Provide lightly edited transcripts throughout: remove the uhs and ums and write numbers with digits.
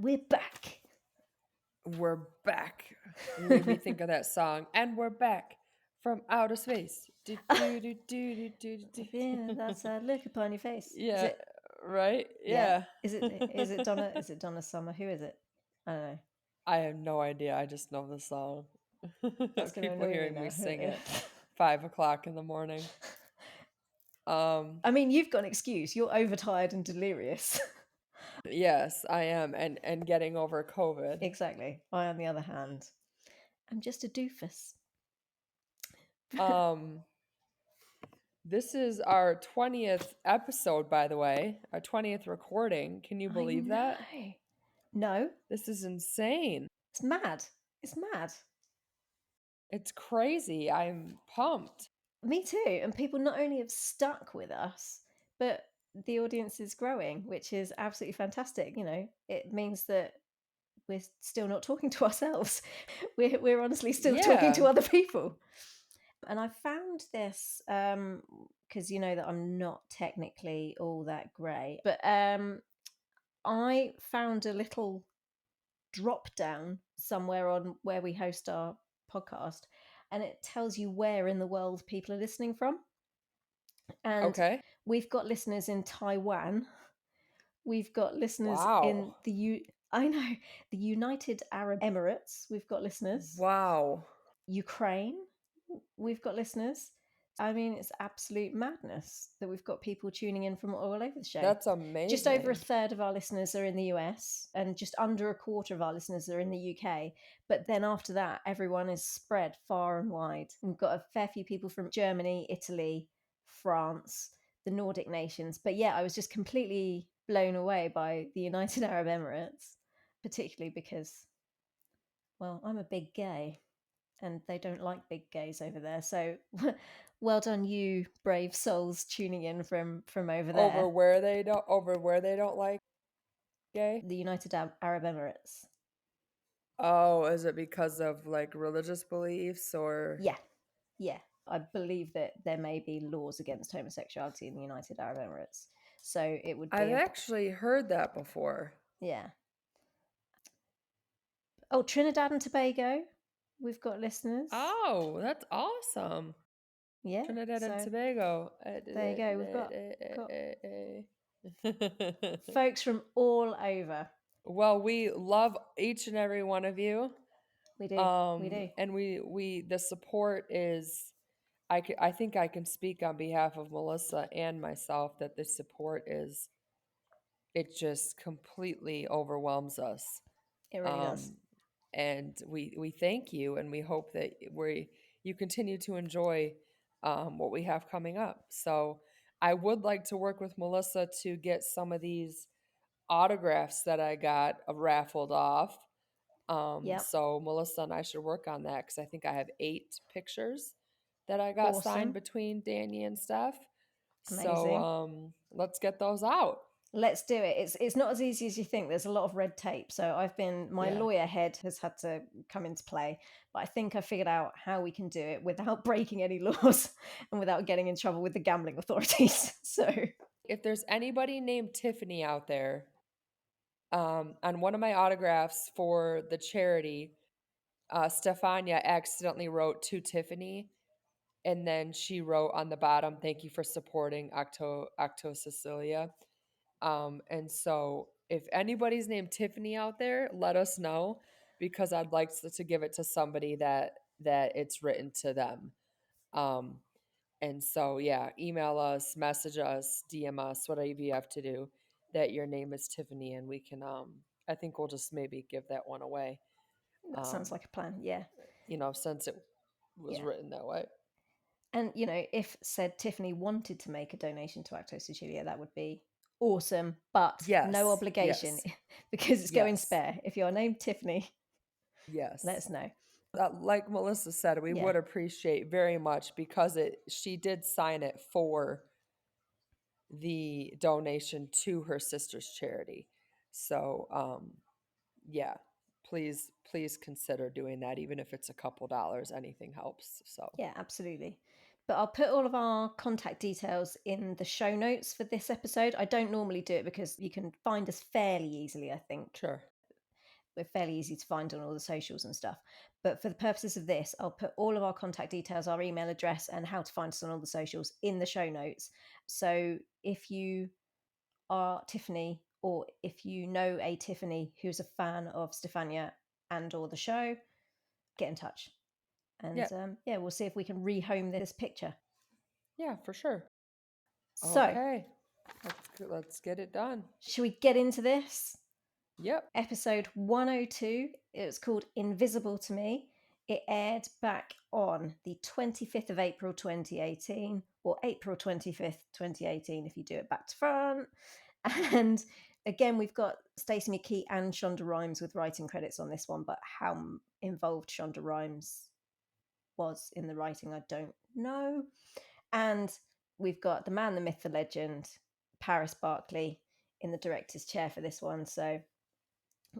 We're back. We're back. You made me think of that song. And we're back from outer space. Do, do, do, do, do, do, Yeah, do. that's a look upon your face. Is Yeah, it? right? Yeah. Yeah. Is it Donna? Is it Donna Summer? Who is it? I don't know. I have no idea. I just know the song. That's gonna People annoy me hearing me now. sing at 5 o'clock in the morning. I mean, you've got an excuse. You're overtired and delirious. Yes, I am, and getting over COVID. Exactly. I, on the other hand, I'm just a doofus. Um, this is our 20th episode, by the way, our 20th recording. Can you I believe know. that? No, This is insane. it's mad. It's mad. It's crazy. I'm pumped. Me too. And people not only have stuck with us, but the audience is growing, which is absolutely fantastic. It means that we're still not talking to ourselves. We're honestly still talking to Yeah. other people. And I found this because you know that I'm not technically all that great, but I found a little drop down somewhere on where we host our podcast, and it tells you where in the world people are listening from. And Okay. we've got listeners in Taiwan. We've got listeners in Wow. I know, the United Arab Emirates. We've got listeners. Wow. Ukraine. We've got listeners. I mean, it's absolute madness that we've got people tuning in from all over the show. That's Just over a amazing. third of our listeners are in the US, and just under a quarter of our listeners are in the UK. But then after that, everyone is spread far and wide. We've got a fair few people from Germany, Italy, France, the Nordic nations. But yeah, I was just completely blown away by the United Arab Emirates, particularly because, well, I'm a big gay and they don't like big gays over there. So well done, you brave souls tuning in from over there. Over where they don't like gay? The United Arab Emirates. Oh, is it because of like religious beliefs or Yeah, yeah. I believe that there may be laws against homosexuality in the United Arab Emirates. So it would I've be actually heard that before. yeah. Oh, Trinidad and Tobago. We've got listeners. Oh, that's awesome. Yeah. Trinidad and So Tobago. there you go. We've got Eh. folks from all over. Well, we love each and every one of you. We do. We do. And we the support is I think I can speak on behalf of Melissa and myself that the support is it just completely overwhelms us. It really does. Um and we thank you and we hope that you continue to enjoy what we have coming up. So I would like to work with Melissa to get some of these autographs that I got raffled off. Yep. So Melissa and I should work on that because I think I have 8 pictures that I got signed Awesome. between Danny and Steph. So Amazing. let's get those out. Let's do it. It's not as easy as you think. There's a lot of red tape. So my Yeah. lawyer head has had to come into play, but I think I figured out how we can do it without breaking any laws and without getting in trouble with the gambling authorities. So If there's anybody named Tiffany out there, on one of my autographs for the charity, Stefania accidentally wrote to Tiffany, and then she wrote on the bottom, "Thank you for supporting Acto Sicilia." And so if anybody's named Tiffany out there, let us know because I'd like to give it to somebody that it's written to them. Um, and so yeah, email us, message us, DM us, whatever you have to do. That your name is Tiffany, and we can. I think we'll just maybe give that one away. that sounds like a plan. Yeah. Since it was Yeah. written that way. And, if said Tiffany wanted to make a donation to Acto Sicilia, that would be awesome, but no Yes, obligation yes, because it's going yes, spare. If you're named Tiffany, let yes. us know. Like Melissa said, we Yeah. would appreciate very much because she did sign it for the donation to her sister's charity. So yeah, please consider doing that, even if it's a couple dollars. Anything helps. So Yeah, absolutely. But I'll put all of our contact details in the show notes for this episode. I don't normally do it because you can find us fairly easily, I think. sure. we're fairly easy to find on all the socials and stuff. But for the purposes of this, I'll put all of our contact details, our email address, and how to find us on all the socials in the show notes. So if you are Tiffany, or if you know a Tiffany who's a fan of Stefania and or the show, get in touch. And Yeah. yeah, we'll see if we can rehome this picture. Yeah, for sure. So, Okay. Let's get it done. should we get into this? Yep. Episode 102. It was called Invisible to Me. It aired back on the 25th of April 2018, or April 25th, 2018, if you do it back to front. And again, we've got Stacey McKee and Shonda Rhimes with writing credits on this one, but how involved Shonda Rhimes was in the writing, I don't know. And we've got the man, the myth, the legend, Paris Barkley, in the director's chair for this one. So,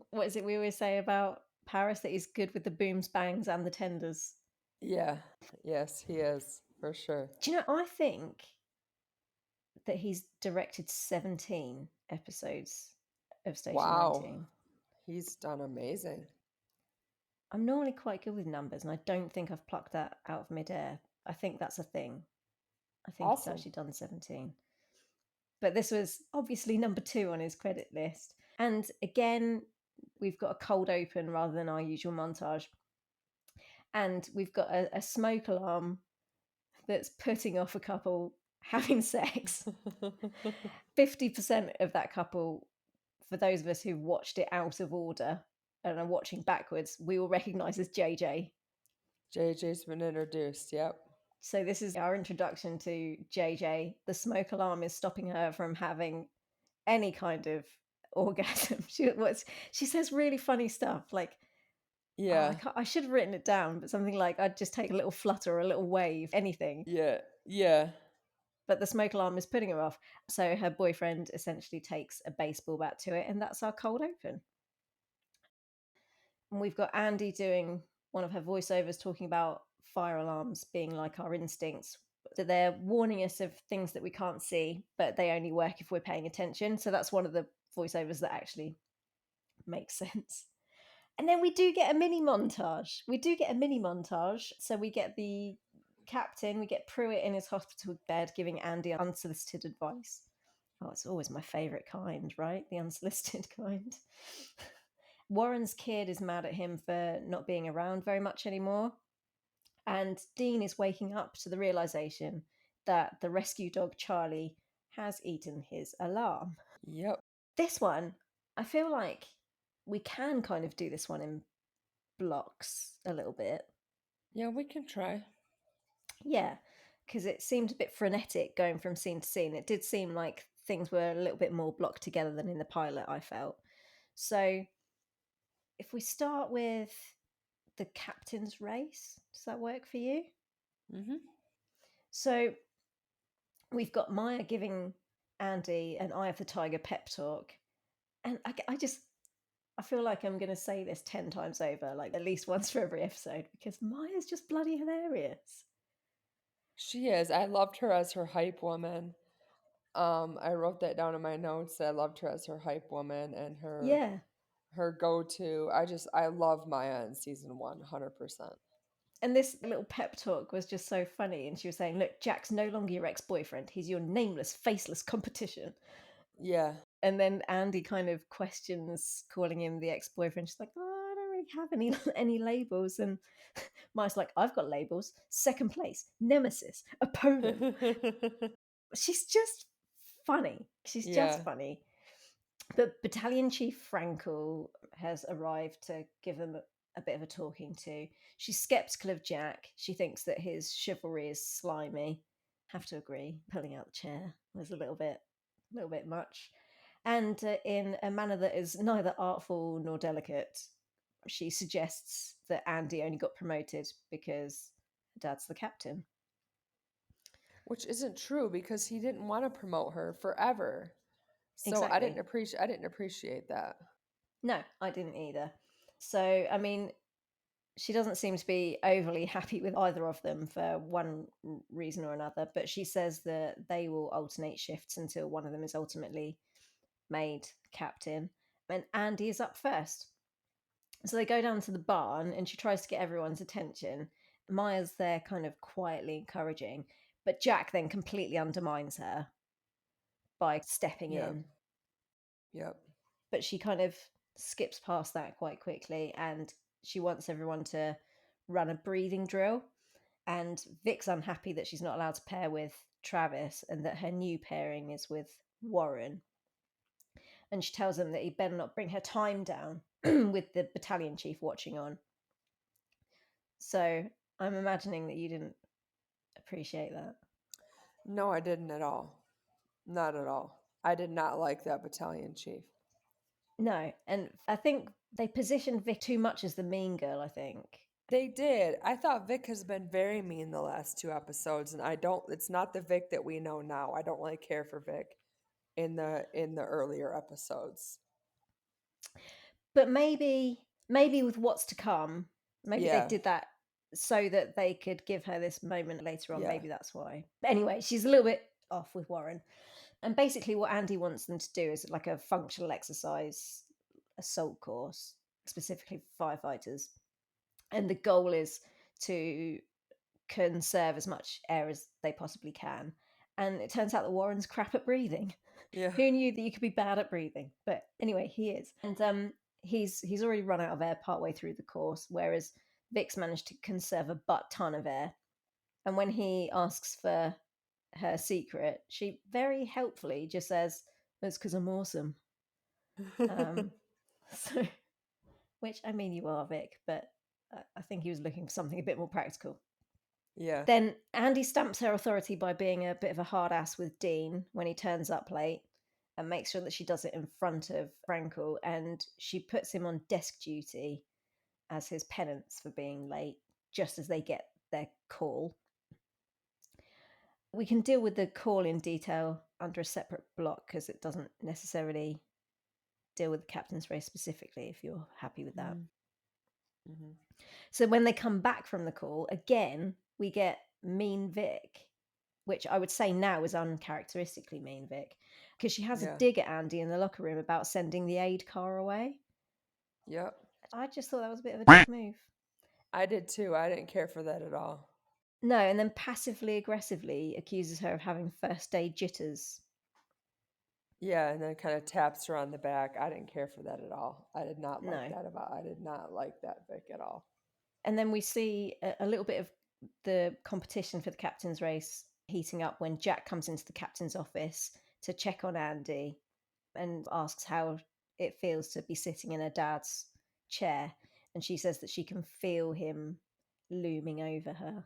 what is it we always say about Paris? That he's good with the booms, bangs, and the tenders. Yeah. Yes, he is, for sure. Do you know, I think that he's directed 17 episodes of Station Wow. 19. He's done amazing. I'm normally quite good with numbers, and I don't think I've plucked that out of midair. I think that's a thing. I think he's Awesome. actually done 17. But this was obviously number 2 on his credit list. And again, we've got a cold open rather than our usual montage. And we've got a smoke alarm that's putting off a couple having sex. 50% of that couple, for those of us who watched it out of order and are watching backwards, we will recognise as JJ. JJ's been introduced, yep. So this is our introduction to JJ. The smoke alarm is stopping her from having any kind of orgasm. She says really funny stuff like, Yeah. I should have written it down, but something like, I'd just take a little flutter or a little wave, anything. Yeah. Yeah. But the smoke alarm is putting her off. So her boyfriend essentially takes a baseball bat to it, and that's our cold open. And we've got Andy doing one of her voiceovers talking about fire alarms being like our instincts, that they're warning us of things that we can't see, but they only work if we're paying attention. So that's one of the voiceovers that actually makes sense. And then we do get a mini montage. So we get the captain, we get Pruitt in his hospital bed giving Andy unsolicited advice. Oh, it's always my favourite kind, right? The unsolicited kind. Warren's kid is mad at him for not being around very much anymore. And Dean is waking up to the realisation that the rescue dog Charlie has eaten his alarm. Yep. This one, I feel like we can kind of do this one in blocks a little bit. Yeah, we can try. Yeah, because it seemed a bit frenetic going from scene to scene. It did seem like things were a little bit more blocked together than in the pilot, I felt. So if we start with the captain's race, does that work for you? Mm-hmm. So we've got Maya giving Andy an Eye of the Tiger pep talk. And I feel like I'm going to say this 10 times over, like at least once for every episode, because Maya's just bloody hilarious. She is. I loved her as her hype woman. I wrote that down in my notes. I loved her as her hype woman and Yeah. her go-to. I love Maya in season 1, 100%. And this little pep talk was just so funny. And she was saying, look, Jack's no longer your ex-boyfriend. He's your nameless, faceless competition. Yeah. And then Andy kind of questions calling him the ex-boyfriend. She's like, oh, I don't really have any labels. And Maya's like, I've got labels. Second place, nemesis, opponent. She's just funny. She's just Yeah. funny. But Battalion Chief Frankel has arrived to give them a bit of a talking to. She's skeptical of Jack. She thinks that his chivalry is slimy. Have to agree. Pulling out the chair was a little bit much. And in a manner that is neither artful nor delicate, she suggests that Andy only got promoted because Dad's the captain. Which isn't true because he didn't want to promote her forever. So Exactly. I didn't appreciate that. No, I didn't either. So, I mean, she doesn't seem to be overly happy with either of them for one reason or another, but she says that they will alternate shifts until one of them is ultimately made captain. And Andy is up first. So they go down to the barn and she tries to get everyone's attention. Maya's there kind of quietly encouraging, but Jack then completely undermines her by stepping Yep. in. Yep. But she kind of skips past that quite quickly and she wants everyone to run a breathing drill. And Vic's unhappy that she's not allowed to pair with Travis and that her new pairing is with Warren. And she tells him that he better not bring her time down with the battalion chief watching on. So I'm imagining that you didn't appreciate that. No, I didn't at all. Not at all. I did not like that battalion chief. No, and I think they positioned Vic too much as the mean girl, I think. They did. I thought Vic has been very mean the last two episodes, and I don't. It's not the Vic that we know now. I don't really care for Vic in the earlier episodes. But maybe with what's to come, maybe they Yeah, did that so that they could give her this moment later on. yeah, Maybe that's why. But anyway, she's a little bit off with Warren. And basically what Andy wants them to do is like a functional exercise assault course, specifically for firefighters. And the goal is to conserve as much air as they possibly can. And it turns out that Warren's crap at breathing. yeah, Who knew that you could be bad at breathing? But anyway, he is. And he's already run out of air partway through the course, whereas Vic's managed to conserve a butt ton of air. And when he asks for her secret, she very helpfully just says, "It's because I'm awesome." Um, so, which I mean, you are, Vic, but I think he was looking for something a bit more practical. yeah, Then Andy stamps her authority by being a bit of a hard ass with Dean when he turns up late and makes sure that she does it in front of Frankel. And she puts him on desk duty as his penance for being late, just as they get their call. We can deal with the call in detail under a separate block because it doesn't necessarily deal with the captain's race specifically, if you're happy with that. mm-hmm. So when they come back from the call, again, we get Mean Vic, which I would say now is uncharacteristically Mean Vic, because she has a Yeah, dig at Andy in the locker room about sending the aid car away. yep. I just thought that was a bit of a dick move. I did too. I didn't care for that at all. No, and then passively aggressively accuses her of having first aid jitters. Yeah, and then kind of taps her on the back. I didn't care for that at all. I did not like No. that about. I did not like that Vic at all. And then we see a little bit of the competition for the captain's race heating up when Jack comes into the captain's office to check on Andy and asks how it feels to be sitting in her dad's chair. And she says that she can feel him looming over her,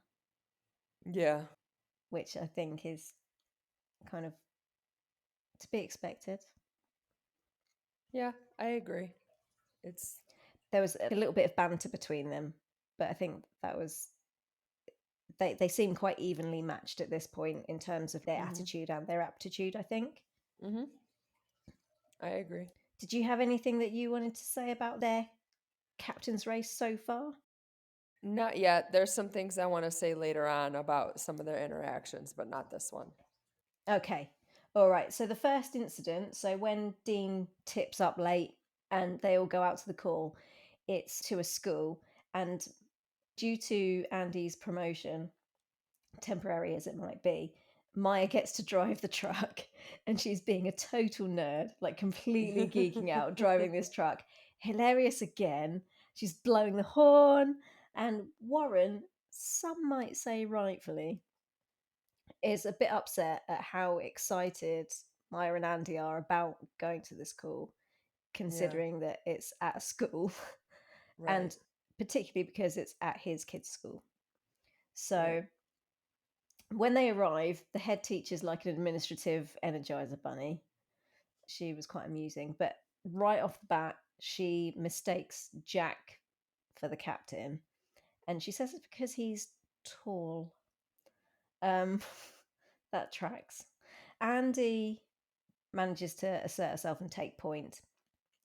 Yeah, which I think is kind of to be expected. yeah, I agree. It's There was a little bit of banter between them, but I think that was they seem quite evenly matched at this point in terms of their mm-hmm, attitude and their aptitude, I think. mm-hmm. I agree. Did you have anything that you wanted to say about their captain's race so far? Not yet. There's some things I want to say later on about some of their interactions, but not this one. Okay. All right. So the first incident, so when Dean tips up late and they all go out to the call, it's to a school. And due to Andy's promotion, temporary as it might be, Maya gets to drive the truck and she's being a total nerd, like completely geeking out driving this truck. Hilarious again. She's blowing the horn. And Warren, some might say rightfully, is a bit upset at how excited Maya and Andy are about going to this call, Yeah, considering that it's at a school right, and particularly because it's at his kids' school. right. So when they arrive, the head teacher's like an administrative energizer bunny. She was quite amusing, but right off the bat, she mistakes Jack for the captain, and she says it's because he's tall. Um, that tracks. Andy manages to assert herself and take point,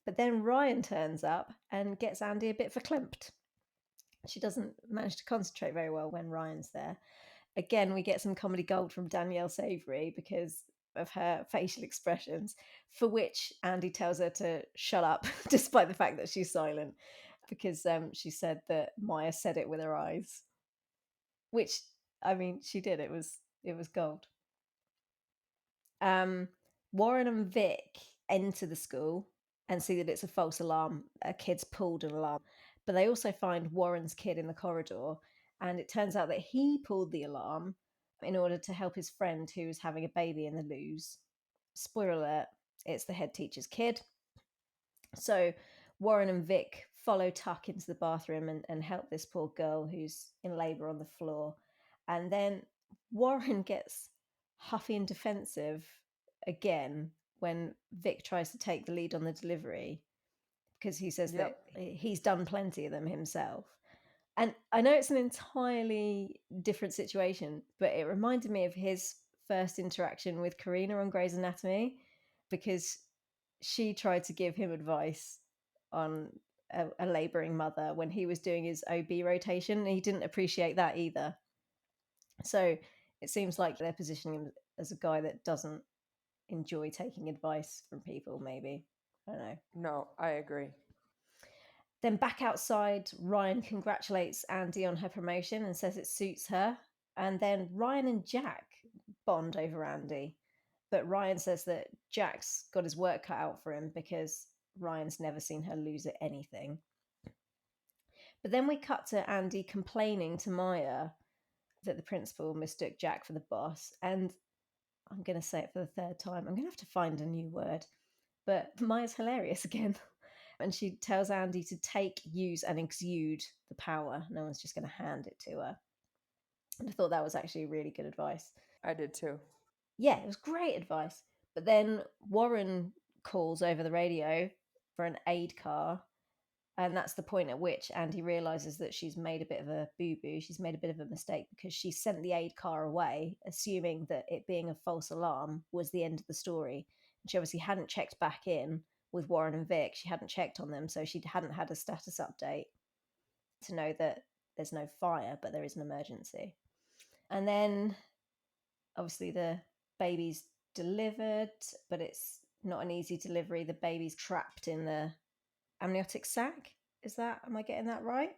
but then Ryan turns up and gets Andy a bit verklempt. She doesn't manage to concentrate very well when Ryan's there. Again, we get some comedy gold from Danielle Savory because of her facial expressions, for which Andy tells her to shut up, despite the fact that she's silent. because she said that Maya said it with her eyes, which, I mean, she did. It was gold. Um, Warren and Vic enter the school and see that it's a false alarm. A kid's pulled an alarm, but they also find Warren's kid in the corridor, and it turns out that he pulled the alarm in order to help his friend who was having a baby in the loos. Spoiler alert, it's the head teacher's kid. So Warren and Vic follow Tuck into the bathroom and help this poor girl who's in labour on the floor. And then Warren gets huffy and defensive again when Vic tries to take the lead on the delivery, because he says that Yep. he's done plenty of them himself. And I know it's an entirely different situation, but it reminded me of his first interaction with Karina on Grey's Anatomy, because she tried to give him advice on a labouring mother when he was doing his OB rotation, and he didn't appreciate that either. So it seems like they're positioning him as a guy that doesn't enjoy taking advice from people, maybe. I don't know. No, I agree. Then back outside, Ryan congratulates Andy on her promotion and says it suits her. And then Ryan and Jack bond over Andy. But Ryan says that Jack's got his work cut out for him because Ryan's never seen her lose at anything. But then we cut to Andy complaining to Maya that the principal mistook Jack for the boss. And I'm going to say it for the third time. I'm going to have to find a new word. But Maya's hilarious again. And she tells Andy to take, use, and exude the power. No one's just going to hand it to her. And I thought that was actually really good advice. I did too. Yeah, it was great advice. But then Warren calls over the radio for an aid car. And that's the point at which Andy realizes that she's made a bit of a boo-boo. She's made a bit of a mistake because she sent the aid car away, assuming that it being a false alarm was the end of the story. And she obviously hadn't checked back in with Warren and Vic. She hadn't checked on them, so she hadn't had a status update to know that there's no fire, but there is an emergency. And then, obviously, the baby's delivered, but it's not an easy delivery. The baby's trapped in the amniotic sac. Am I getting that right?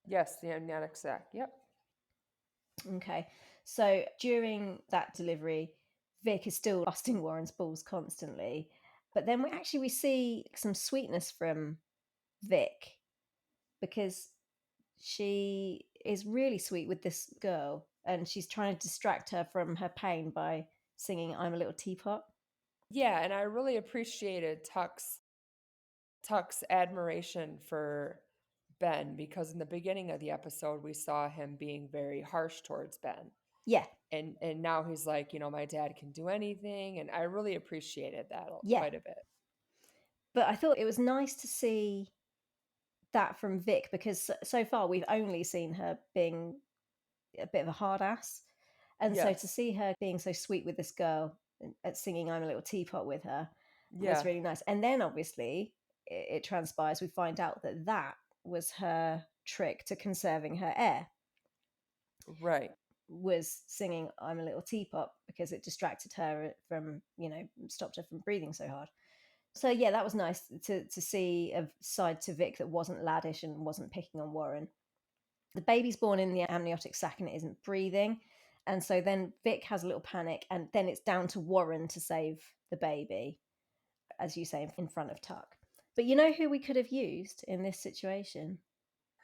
Yes, the amniotic sac. Yep. Okay. So during that delivery, Vic is still busting Warren's balls constantly. But then we see some sweetness from Vic, because she is really sweet with this girl and she's trying to distract her from her pain by singing I'm a Little Teapot. Yeah, and I really appreciated Tuck's admiration for Ben, because in the beginning of the episode we saw him being very harsh towards Ben. Yeah. And now he's like, my dad can do anything, and I really appreciated that Yeah. quite a bit. But I thought it was nice to see that from Vic, because so far we've only seen her being a bit of a hard ass. And so to Yes. see her being so sweet with this girl at singing I'm a Little Teapot with her was Yeah. really nice. And then obviously it transpires, we find out that was her trick to conserving her air. Right. Was singing I'm a Little Teapot because it distracted her from, stopped her from breathing so hard. So yeah, that was nice to see a side to Vic that wasn't laddish and wasn't picking on Warren. The baby's born in the amniotic sac and it isn't breathing. And so then Vic has a little panic, and then it's down to Warren to save the baby, as you say, in front of Tuck. But you know who we could have used in this situation?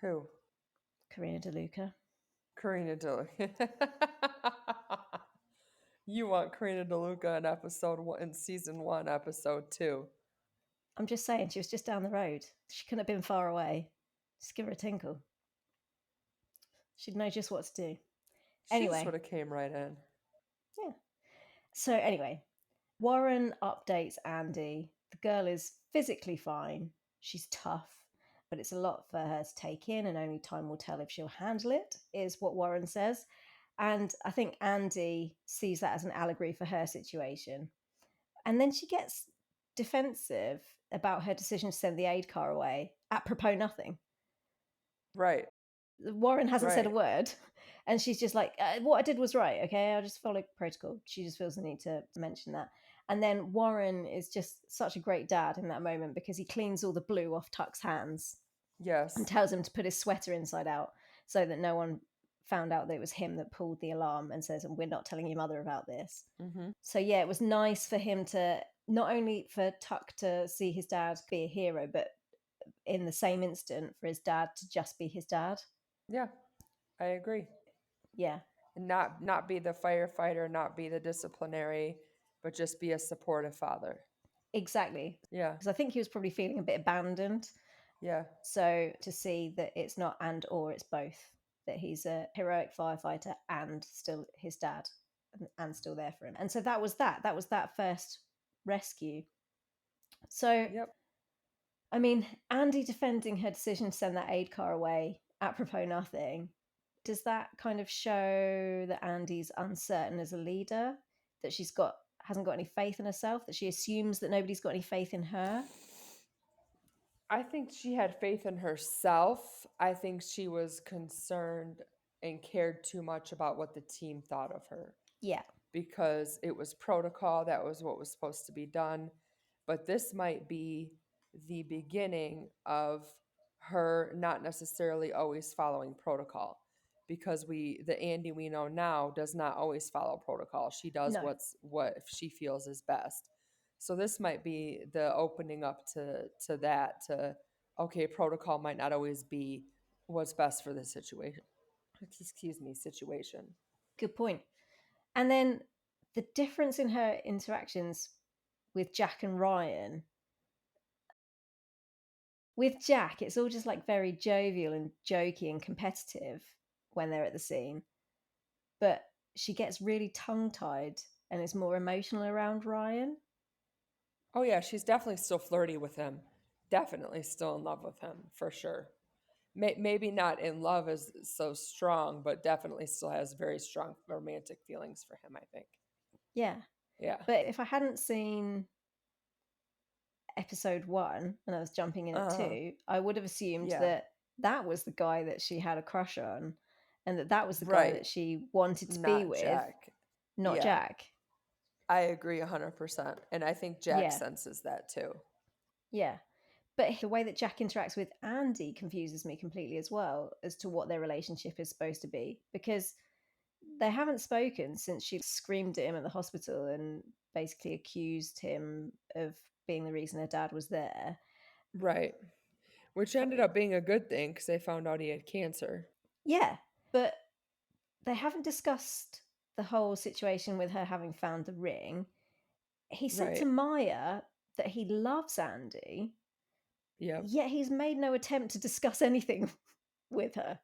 Who? Karina DeLuca. Karina DeLuca. You want Karina DeLuca in episode 1, in season 1, episode 2. I'm just saying, she was just down the road. She couldn't have been far away. Just give her a tinkle. She'd know just what to do. She just would have came right in. Yeah. So anyway, Warren updates Andy. The girl is physically fine. She's tough, but it's a lot for her to take in, and only time will tell if she'll handle it, is what Warren says. And I think Andy sees that as an allegory for her situation. And then she gets defensive about her decision to send the aid car away, apropos nothing. Right. Warren hasn't said a word, and she's just like, what I did was right, okay? I'll just follow protocol. She just feels the need to mention that. And then Warren is just such a great dad in that moment because he cleans all the blue off Tuck's hands. Yes. and tells him to put his sweater inside out so that no one found out that it was him that pulled the alarm, and says, "And we're not telling your mother about this." Mhm. So yeah, it was nice for him to, not only for Tuck to see his dad be a hero, but in the same instant for his dad to just be his dad. Yeah, I agree. Yeah, And not be the firefighter, not be the disciplinary, but just be a supportive father. exactly. Yeah. Because I think he was probably feeling a bit abandoned. Yeah. So to see that it's not and or, it's both, that he's a heroic firefighter and still his dad, and still there for him. And so that was that first rescue. So Yep. I mean, Andy defending her decision to send that aid car away, apropos nothing, does that kind of show that Andy's uncertain as a leader, that hasn't got any faith in herself, that she assumes that nobody's got any faith in her? I think she had faith in herself. I think she was concerned and cared too much about what the team thought of her, Yeah. because it was protocol, that was what was supposed to be done. But this might be the beginning of her not necessarily always following protocol, because the Andy we know now does not always follow protocol. She does No. what she feels is best. So this might be the opening up to that, to okay, protocol might not always be what's best for the situation. Excuse me, situation. Good point. And then the difference in her interactions with Jack and Ryan. With Jack, it's all just like very jovial and jokey and competitive when they're at the scene. But she gets really tongue tied and is more emotional around Ryan. Oh yeah, she's definitely still flirty with him. Definitely still in love with him for sure. Maybe not in love as so strong, but definitely still has very strong romantic feelings for him, I think. Yeah. Yeah. But if I hadn't seen episode 1 and I was jumping in at Uh-huh. 2, I would have assumed Yeah. that that was the guy that she had a crush on, and that was the guy Right. that she wanted to be Not with, Jack. not Yeah. Jack. I agree 100%. And I think Jack Yeah. senses that too. Yeah. But the way that Jack interacts with Andy confuses me completely as well, as to what their relationship is supposed to be, because they haven't spoken since she screamed at him at the hospital and basically accused him of being the reason her dad was there. Right. Which ended up being a good thing because they found out he had cancer. Yeah, but they haven't discussed the whole situation with her having found the ring. He said to Right. Maya that he loves Andy, Yep. yet he's made no attempt to discuss anything with her.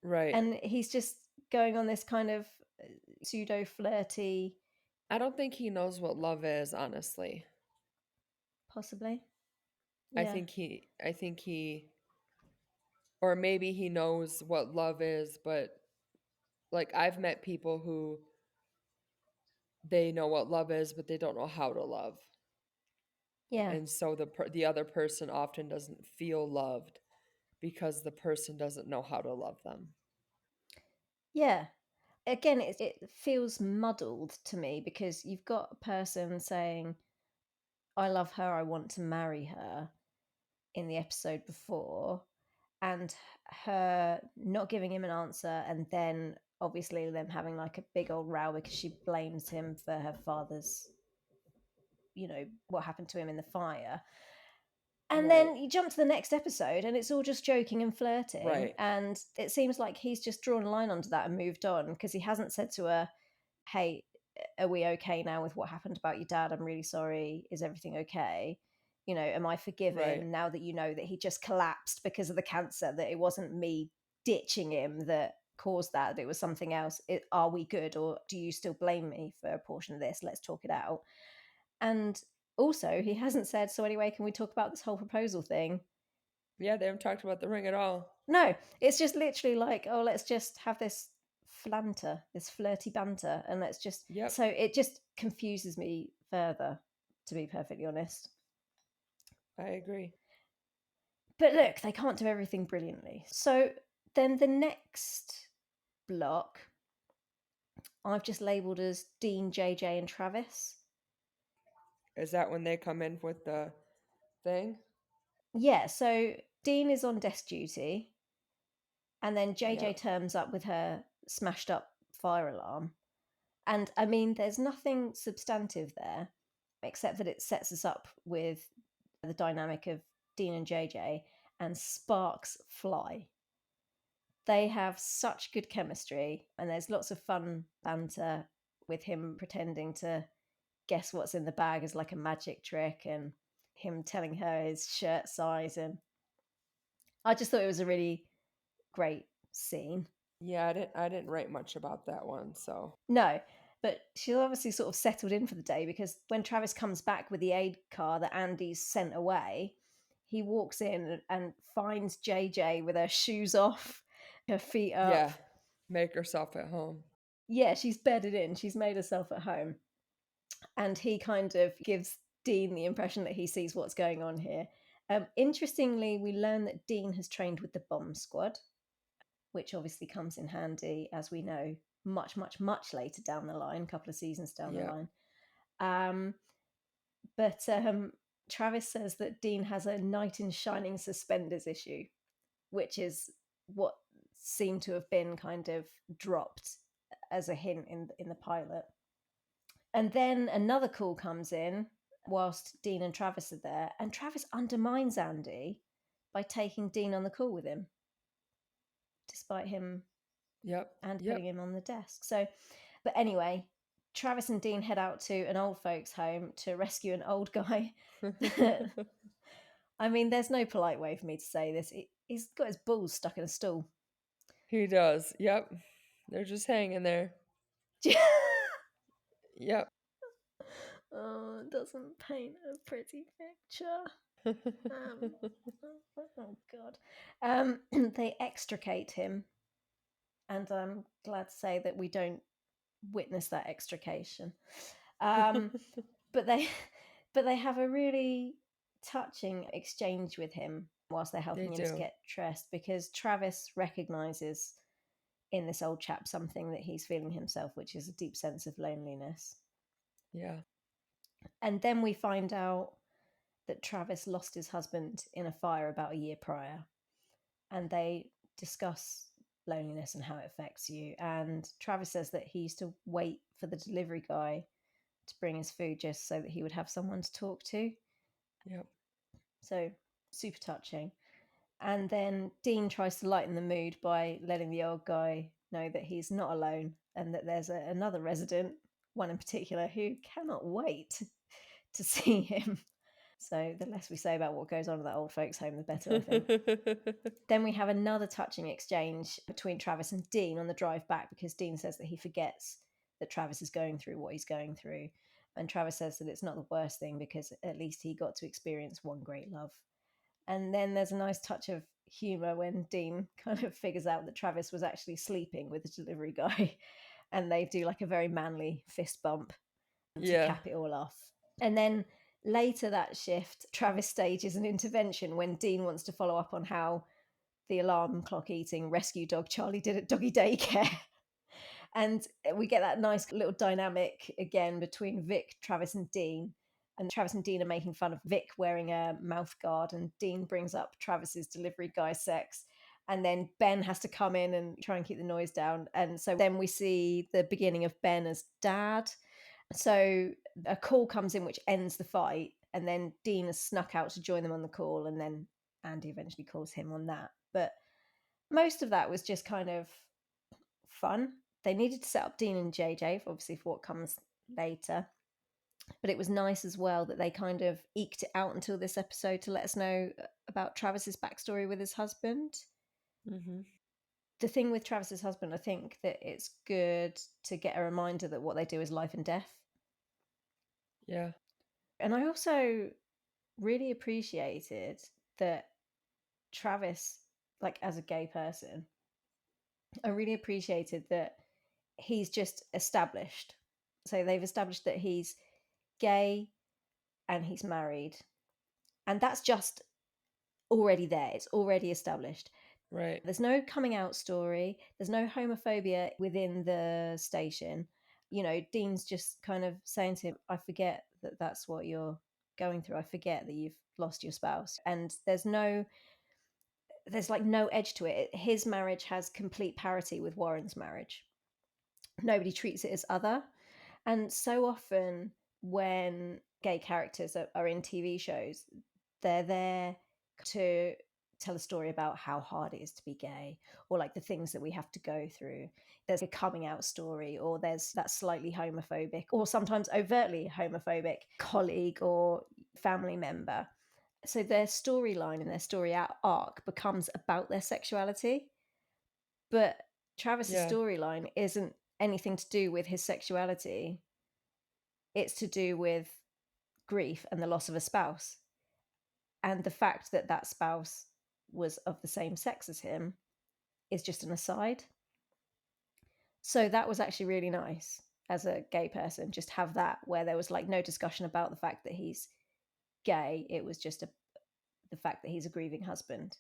Right. And he's just going on this kind of pseudo flirty, I don't think he knows what love is, honestly. possibly. I Yeah. think he or maybe he knows what love is, but like I've met people who they know what love is, but they don't know how to love. Yeah. And so the other person often doesn't feel loved because the person doesn't know how to love them. Yeah. Again, it feels muddled to me, because you've got a person saying, "I love her, I want to marry her," in the episode before, and her not giving him an answer, and then obviously them having like a big old row because she blames him for her father's, what happened to him in the fire. And Right. then you jump to the next episode and it's all just joking and flirting. Right. And it seems like he's just drawn a line under that and moved on, because he hasn't said to her, "Hey, are we okay now with what happened about your dad? I'm really sorry. Is everything okay? Am I Right. forgiven now that you know that he just collapsed because of the cancer, that it wasn't me ditching him that caused that it was something else? Are we good, or do you still blame me for a portion of this? Let's talk it out." And also, he hasn't said, "So anyway, can we talk about this whole proposal thing?" Yeah, they haven't talked about the ring at all. No, it's just literally like, "Oh, let's just have this flanter, this flirty banter, and let's just." Yep. So it just confuses me further, to be perfectly honest. I agree. But look, they can't do everything brilliantly. So then the next block, I've just labelled as Dean, JJ, and Travis. Is that when they come in with the thing? Yeah, so Dean is on desk duty, and then JJ Yep. turns up with her smashed up fire alarm. And I mean, there's nothing substantive there, except that it sets us up with the dynamic of Dean and JJ, and sparks fly. They have such good chemistry, and there's lots of fun banter with him pretending to guess what's in the bag as like a magic trick, and him telling her his shirt size. And I just thought it was a really great scene. Yeah, I didn't write much about that one, so No, but she's obviously sort of settled in for the day, because when Travis comes back with the aid car that Andy's sent away, he walks in and finds JJ with her shoes off, her feet up. yeah, make herself at home. Yeah, she's bedded in, she's made herself at home. And he kind of gives Dean the impression that he sees what's going on here. Interestingly, we learn that Dean has trained with the bomb squad, which obviously comes in handy, as we know, much, much, much later down the line, a couple of seasons down the Yeah. line. But Travis says that Dean has a knight in shining suspenders issue, which is what seemed to have been kind of dropped as a hint in the pilot. And then another call comes in whilst Dean and Travis are there, and Travis undermines Andy by taking Dean on the call with him, despite him Yep. and Yep. putting him on the desk. So, but anyway, Travis and Dean head out to an old folks' home to rescue an old guy. I mean, there's no polite way for me to say this. He's got his balls stuck in a stool. He does. Yep. They're just hanging there. Yep. Oh, it doesn't paint a pretty picture. Um, oh God. They extricate him, and I'm glad to say that we don't witness that extrication. But they, but they have a really touching exchange with him whilst they're They helping him to do. get dressed, because Travis recognizes in this old chap something that he's feeling himself, which is a deep sense of loneliness. Yeah. And then we find out that Travis lost his husband in a fire about a year prior, and they discuss loneliness and how it affects you. And Travis says that he used to wait for the delivery guy to bring his food just so that he would have someone to talk to. Yep. So super touching. And then Dean tries to lighten the mood by letting the old guy know that he's not alone, and that there's another resident, one in particular, who cannot wait to see him. So the less we say about what goes on at that old folks' home, the better, I think. Then we have another touching exchange between Travis and Dean on the drive back, because Dean says that he forgets that Travis is going through what he's going through. And Travis says that it's not the worst thing, because at least he got to experience one great love. And then there's a nice touch of humour when Dean kind of figures out that Travis was actually sleeping with the delivery guy, and they do like a very manly fist bump to Yeah. cap it all off. And then later that shift, Travis stages an intervention when Dean wants to follow up on how the alarm clock eating rescue dog Charlie did at doggy daycare. And we get that nice little dynamic again between Vic, Travis, and Dean. And Travis and Dean are making fun of Vic wearing a mouth guard, and Dean brings up Travis's delivery guy sex. And then Ben has to come in and try and keep the noise down. And so then we see the beginning of Ben as dad. So a call comes in which ends the fight, and then Dean has snuck out to join them on the call, and then Andy eventually calls him on that. But most of that was just kind of fun. They needed to set up Dean and JJ, obviously, for what comes later. But it was nice as well that they kind of eked it out until this episode to let us know about Travis's backstory with his husband. Mm-hmm. The thing with Travis's husband, I think that it's good to get a reminder that what they do is life and death. Yeah. And I also really appreciated that Travis, like as a gay person, I really appreciated that he's just established. So they've established that he's gay and he's married. And that's just already there. It's already established. Right. There's no coming out story. There's no homophobia within the station. You know, Dean's just kind of saying to him, I forget that that's what you're going through. I forget that you've lost your spouse. And there's no there's like no edge to it. His marriage has complete parity with Warren's marriage. Nobody treats it as other. And so often when gay characters are in TV shows, they're there to tell a story about how hard it is to be gay, or like the things that we have to go through. There's a coming out story, or there's that slightly homophobic or sometimes overtly homophobic colleague or family member. So their storyline and their story arc becomes about their sexuality. But Travis's Yeah. storyline isn't anything to do with his sexuality. It's to do with grief and the loss of a spouse. And the fact that that spouse was of the same sex as him is just an aside. So that was actually really nice as a gay person, just have that where there was like no discussion about the fact that he's gay. It was just the fact that he's a grieving husband.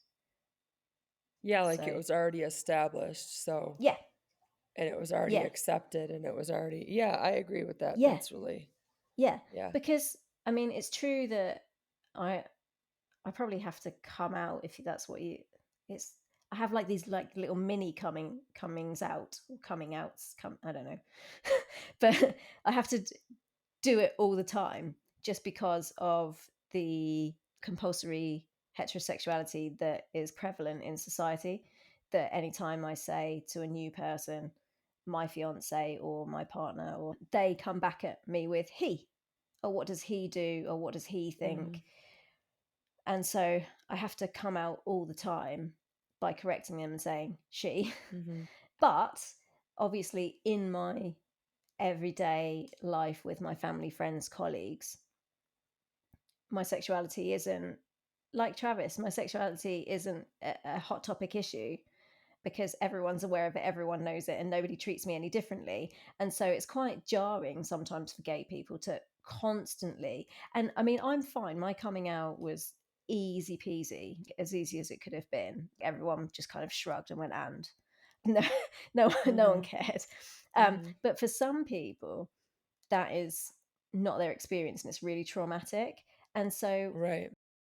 Yeah, like it So was already established, so yeah, and it was already yeah, accepted and it was already yeah, I agree with that. yeah, That's really yeah. yeah. Because I mean, it's true that I I probably have to come out if that's what you. It's I have like these like little mini comings out or coming outs. I don't know, but I have to do it all the time just because of the compulsory heterosexuality that is prevalent in society. That anytime I say to a new person, my fiance or my partner, or they come back at me with he, or what does he do, or what does he Mhm. think, and so I have to come out all the time by correcting them and saying she. Mhm. But obviously, in my everyday life with my family, friends, colleagues, my sexuality isn't like Travis. My sexuality isn't a hot topic issue because everyone's aware of it, everyone knows it, and nobody treats me any differently. And so it's quite jarring sometimes for gay people to constantly. And I mean, I'm fine. My coming out was easy peasy, as easy as it could have been. Everyone just kind of shrugged and went, and no, no one Mhm. cared. Mhm. But for some people, that is not their experience, and it's really traumatic. And so Right.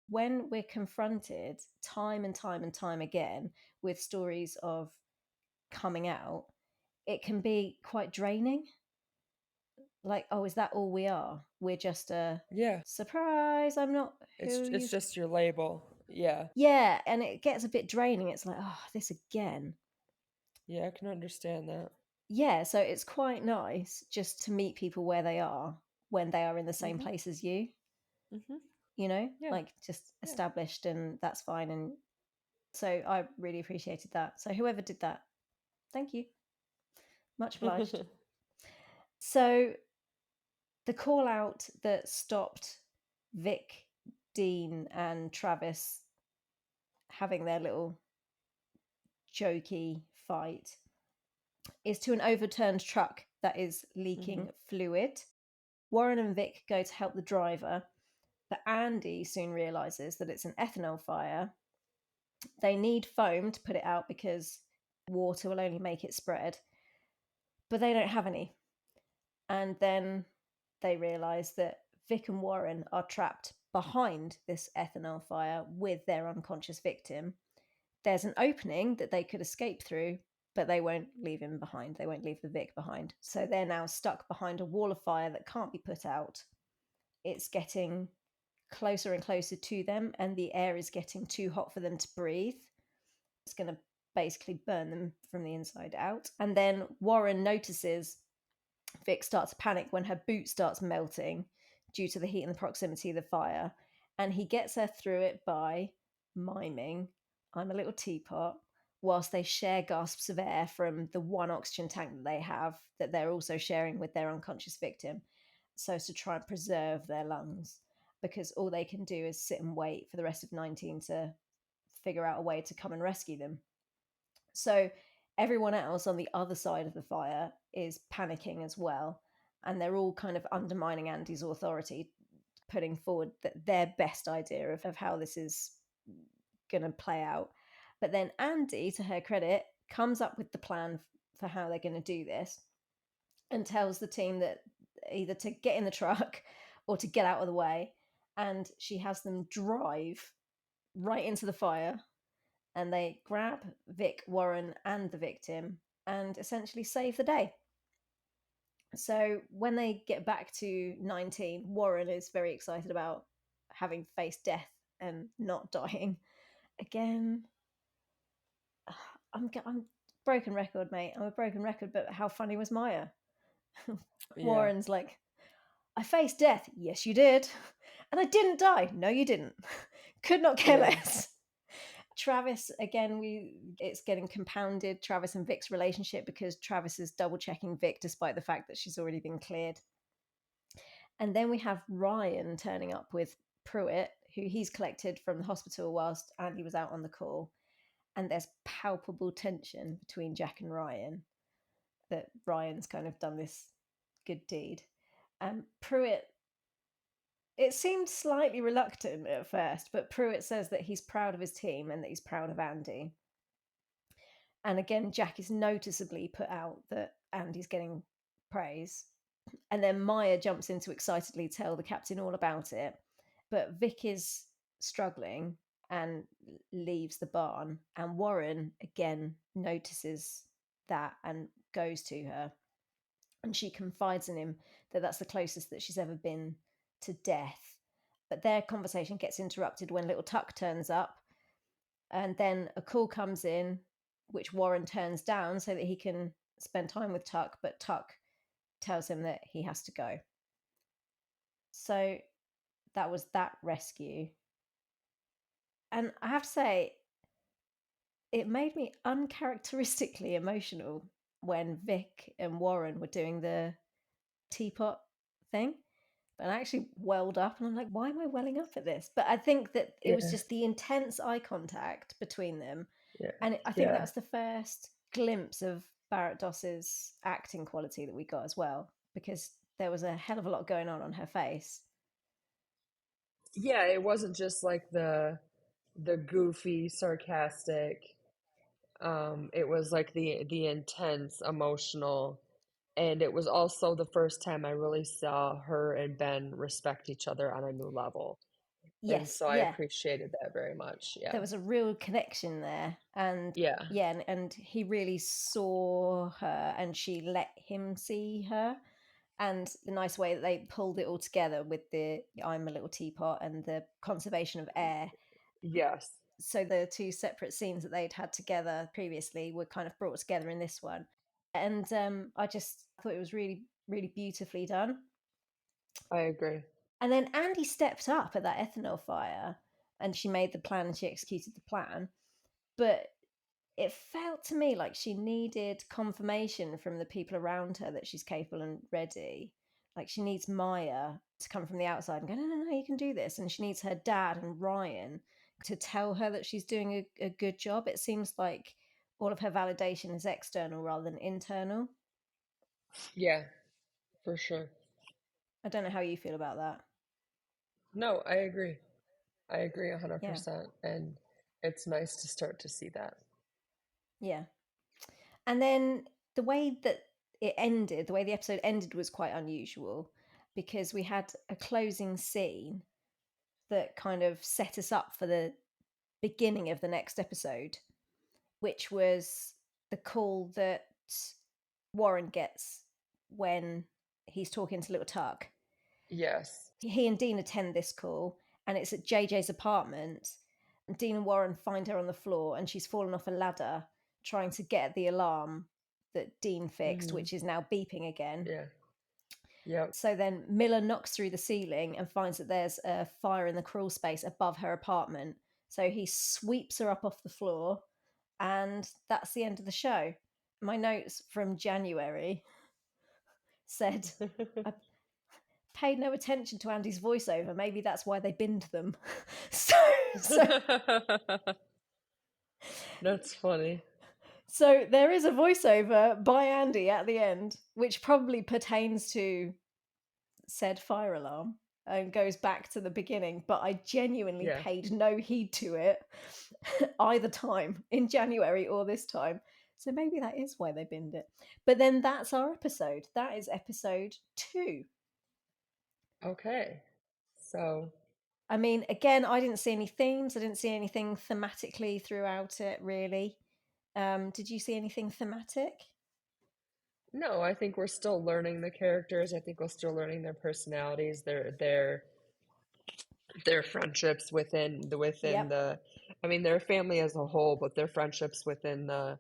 when we're confronted time and time and time again with stories of coming out, it can be quite draining. Like, oh, is that all we are? We're just a Yeah. surprise. I'm not who It's you. just your label. Yeah. Yeah, and it gets a bit draining. It's like, oh, this again. Yeah, I can understand that. Yeah, so it's quite nice just to meet people where they are when they are in the same Mhm. place as you. Mhm. Yeah. Like just Yeah. established, and that's fine. And so I really appreciated that. So whoever did that, thank you. Much obliged. So the call out that stopped Vic, Dean, and Travis having their little jokey fight is to an overturned truck that is Mhm. leaking fluid. Warren and Vic go to help the driver, but Andy soon realizes that it's an ethanol fire. They need foam to put it out because water will only make it spread, but they don't have any. And then they realize that Vic and Warren are trapped behind this ethanol fire with their unconscious victim. There's an opening that they could escape through, but they won't leave him behind. They won't leave the Vic behind. So they're now stuck behind a wall of fire that can't be put out. It's getting closer and closer to them, and the air is getting too hot for them to breathe. It's going to basically burn them from the inside out. And then Warren notices Vic starts to panic when her boot starts melting due to the heat and the proximity of the fire. And he gets her through it by miming, I'm a little teapot, whilst they share gasps of air from the one oxygen tank that they have that they're also sharing with their unconscious victim. So as to try and preserve their lungs, because all they can do is sit and wait for the rest of 19 to figure out a way to come and rescue them. So everyone else on the other side of the fire is panicking as well. And they're all kind of undermining Andy's authority, putting forward their best idea of how this is going to play out. But then Andy, to her credit, comes up with the plan for how they're going to do this and tells the team that either to get in the truck or to get out of the way. And she has them drive right into the fire and they grab Vic, Warren, and the victim and essentially save the day. So when they get back to 19, Warren is very excited about having faced death and not dying. Again, I'm broken record, mate. I'm a broken record, but how funny was Maya? Yeah. Warren's like, I faced death. Yes, you did. And I didn't die. No, you didn't. Could not care Yeah. less. Travis, again, it's getting compounded, Travis and Vic's relationship, because Travis is double checking Vic despite the fact that she's already been cleared. And then we have Ryan turning up with Pruitt, who he's collected from the hospital whilst Andy was out on the call. And there's palpable tension between Jack and Ryan, that Ryan's kind of done this good deed. Pruitt, it seemed slightly reluctant at first, but Pruitt says that he's proud of his team and that he's proud of Andy. And again, Jack is noticeably put out that Andy's getting praise. And then Maya jumps in to excitedly tell the captain all about it. But Vic is struggling and leaves the barn. And Warren again notices that and goes to her. And she confides in him that that's the closest that she's ever been to death. But their conversation gets interrupted when little Tuck turns up. And then a call comes in, which Warren turns down so that he can spend time with Tuck. But Tuck tells him that he has to go. So that was that rescue. And I have to say, it made me uncharacteristically emotional when Vic and Warren were doing the teapot thing. And I actually welled up and I'm like, why am I welling up at this? But I think that it was Yeah. just the intense eye contact between them. Yeah. And I think that Yeah. was the first glimpse of Barrett Doss's acting quality that we got as well, because there was a hell of a lot going on her face. Yeah, it wasn't just like the goofy, sarcastic. It was like the intense, emotional, and it was also the first time I really saw her and Ben respect each other on a new level. And Yes, so I yeah, appreciated that very much. there Yeah. was a real connection there. And Yeah. yeah, and he really saw her and she let him see her. And the nice way that they pulled it all together with the I'm a little teapot and the conservation of air. Yes. So the two separate scenes that they'd had together previously were kind of brought together in this one. And I just thought it was really, really beautifully done. I agree. And then Andy stepped up at that ethanol fire and she made the plan and she executed the plan. But it felt to me like she needed confirmation from the people around her that she's capable and ready. Like she needs Maya to come from the outside and go, no, no, no, you can do this. And she needs her dad and Ryan to tell her that she's doing a good job. It seems like all of her validation is external rather than internal. Yeah, for sure. I don't know how you feel about that. No, I agree. I agree Yeah. 100%. And it's nice to start to see that. Yeah. And then the way that it ended, the way the episode ended was quite unusual because we had a closing scene that kind of set us up for the beginning of the next episode, which was the call that Warren gets when he's talking to little Tuck. Yes. He and Dean attend this call, and it's at JJ's apartment. And Dean and Warren find her on the floor, and she's fallen off a ladder trying to get the alarm that Dean fixed, Hmm. which is now beeping again. Yeah. Yep. So then Miller knocks through the ceiling and finds that there's a fire in the crawl space above her apartment. So he sweeps her up off the floor, and that's the end of the show. My notes from January said, I paid no attention to Andy's voiceover. Maybe that's why they binned them. so, so, That's funny. so there is a voiceover by Andy at the end, which probably pertains to said fire alarm and goes back to the beginning, but I genuinely Yeah. paid no heed to it either time in January or this time. So maybe that is why they binned it. But then that's our episode. That is episode 2. Okay. So I mean, again, I didn't see any themes. I didn't see anything thematically throughout it, really. Did you see anything thematic? No, I think we're still learning the characters. I think we're still learning their personalities, their friendships within Yep, the I mean their family as a whole, but their friendships within the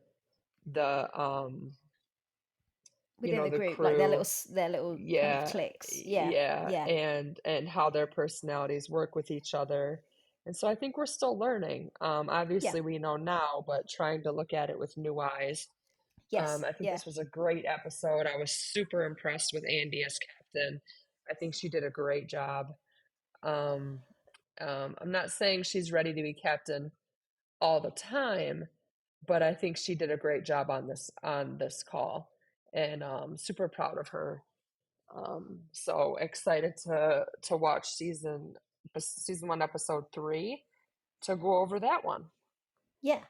within the the group, like their crew. little kind of Yeah, cliques. Yeah, yeah, yeah, and how their personalities work with each other. And so I think we're still learning. yeah, Obviously we know now, but trying to look at it with new eyes. yes, I think yeah, this was a great episode. I was super impressed with Andy as captain. I think she did a great job. Um, I'm not saying she's ready to be captain all the time, but I think she did a great job on this call, and super proud of her. So excited to watch season one, episode 3, to go over that one. yeah.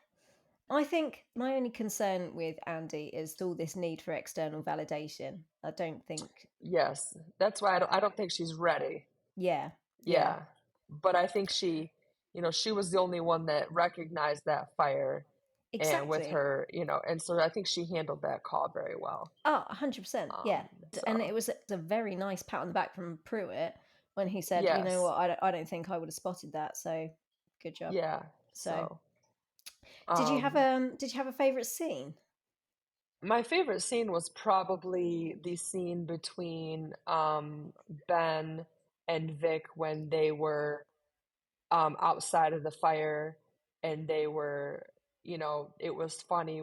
I think my only concern with Andy is all this need for external validation. I don't think, Yes, that's why I don't think she's ready. yeah, yeah, Yeah, but I think she was the only one that recognized that fire, and with exactly. her, and so I think she handled that call very well. Oh, 100%. Yeah. And So it was a very nice pat on the back from Pruitt when he said, you know yes, what, I don't think I would have spotted that. So good job. yeah. So So um, did you have a favorite scene? my favorite scene was probably the scene between Ben and Vic when they were outside of the fire, and they were, it was funny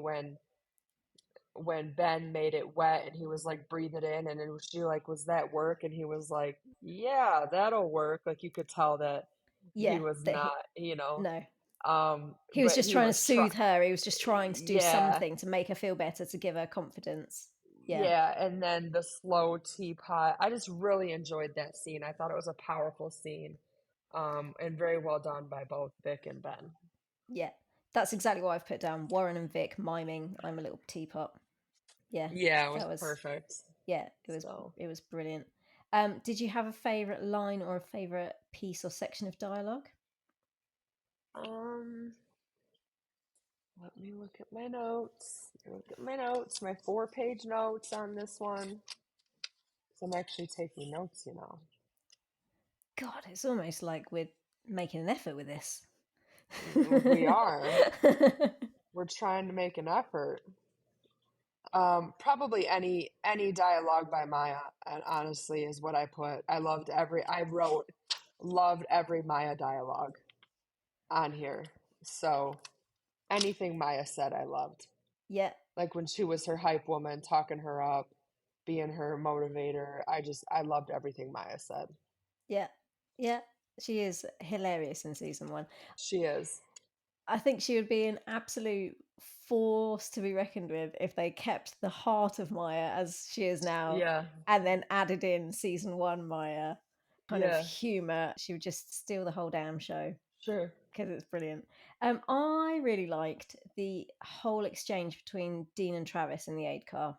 when Ben made it wet and he was like breathe it in, and then she like, was that work? And he was like, yeah, that'll work. Like you could tell that he Yeah, was that not, he no. He was but just he trying to was try soothe her. He was just trying to do yeah, something to make her feel better, to give her confidence. Yeah. yeah. And then the slow teapot, I just really enjoyed that scene. I thought it was a powerful scene, and very well done by both Vic and Ben. Yeah. That's exactly what I've put down. Warren and Vic miming I'm a little teapot. Yeah. Yeah, it was That was perfect. yeah, So it was brilliant. Did you have a favorite line or a favorite piece or section of dialogue? um let me look at my notes. My 4-page notes on this one. So I'm actually taking notes. God, it's almost like we're making an effort with this. We are. We're trying to make an effort. Probably any dialogue by Maya, and honestly, is what I put. I wrote loved every Maya dialogue on here. So anything Maya said, I loved. Yeah, Like when she was her hype woman, talking her up, being her motivator. I loved everything Maya said. yeah, yeah. She is hilarious in season one. She is. I think she would be an absolute force to be reckoned with if they kept the heart of Maya as she is now Yeah. and then added in season one Maya kind of Yeah. humor. She would just steal the whole damn show Sure. because it's brilliant. I really liked the whole exchange between Dean and Travis in the aid car.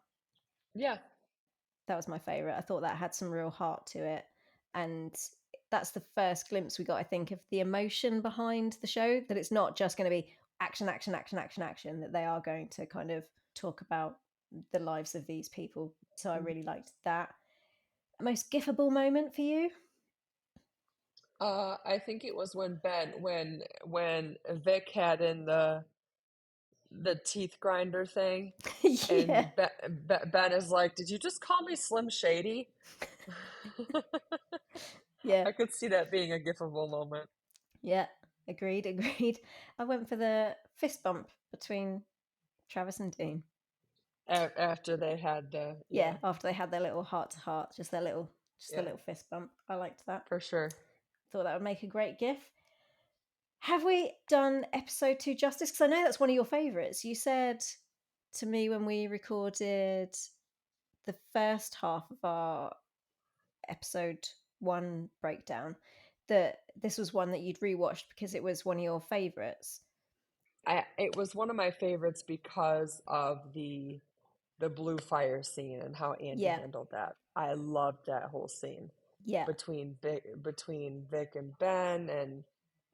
Yeah. That was my favorite. I thought that had some real heart to it, and that's the first glimpse we got, I think, of the emotion behind the show. That it's not just going to be action, action, action, action, action. That they are going to kind of talk about the lives of these people. So I really liked that. Most gifable moment for you? I think it was when Vic had in the teeth grinder thing, Yeah, and Ben is like, "Did you just call me Slim Shady?" yeah, I could see that being a gifable moment. yeah. Agreed, agreed. I went for the fist bump between Travis and Dean. After they had the Yeah, yeah, after they had their little heart to heart, just their yeah, little fist bump. I liked that. for sure. Thought that would make a great gif. Have we done episode 2 justice? Because I know that's one of your favourites. You said to me when we recorded the first half of our episode 1 breakdown that this was one that you'd rewatched because it was one of your favourites. It was one of my favorites because of the blue fire scene and how Andy Yeah, handled that. I loved that whole scene. Yeah. between Vic and Ben, and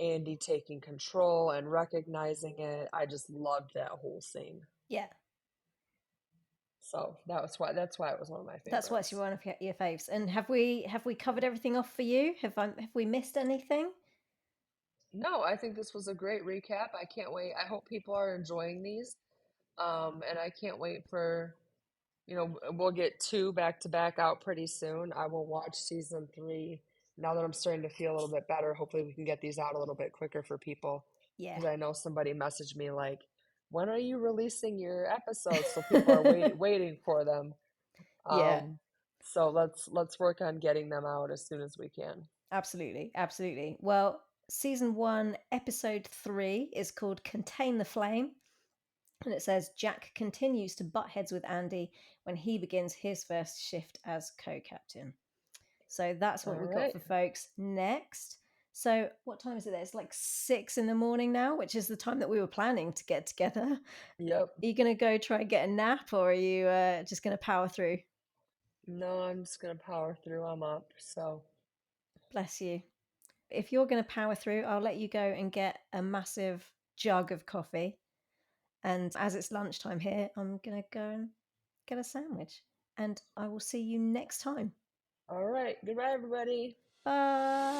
Andy taking control and recognizing it. I just loved that whole scene. Yeah. So that's why it was one of my That's what's favorites. one of your faves. And have we covered everything off for you? Have we missed anything? No, I think this was a great recap. I can't wait. I hope people are enjoying these. And I can't wait for, we'll get two back to back out pretty soon. I will watch season 3 now that I'm starting to feel a little bit better. Hopefully, we can get these out a little bit quicker for people, Yeah. because I know somebody messaged me like, "When are you releasing your episodes?" So people are waiting for them. Yeah. So let's work on getting them out as soon as we can. Absolutely. Absolutely. Well, season 1, episode 3 is called Contain the Flame. And it says Jack continues to butt heads with Andy when he begins his first shift as co captain. So that's what All we've got right. for folks next. So, what time is it there? It's like 6 in the morning now, which is the time that we were planning to get together. Are Yep. you going to go try and get a nap, or are you just going to power through? No, I'm just gonna power through. I'm up. So, Bless you. If you're going to power through, I'll let you go and get a massive jug of coffee. And as it's lunchtime here, I'm going to go and get a sandwich. And I will see you next time. all right. Goodbye, everybody. Bye.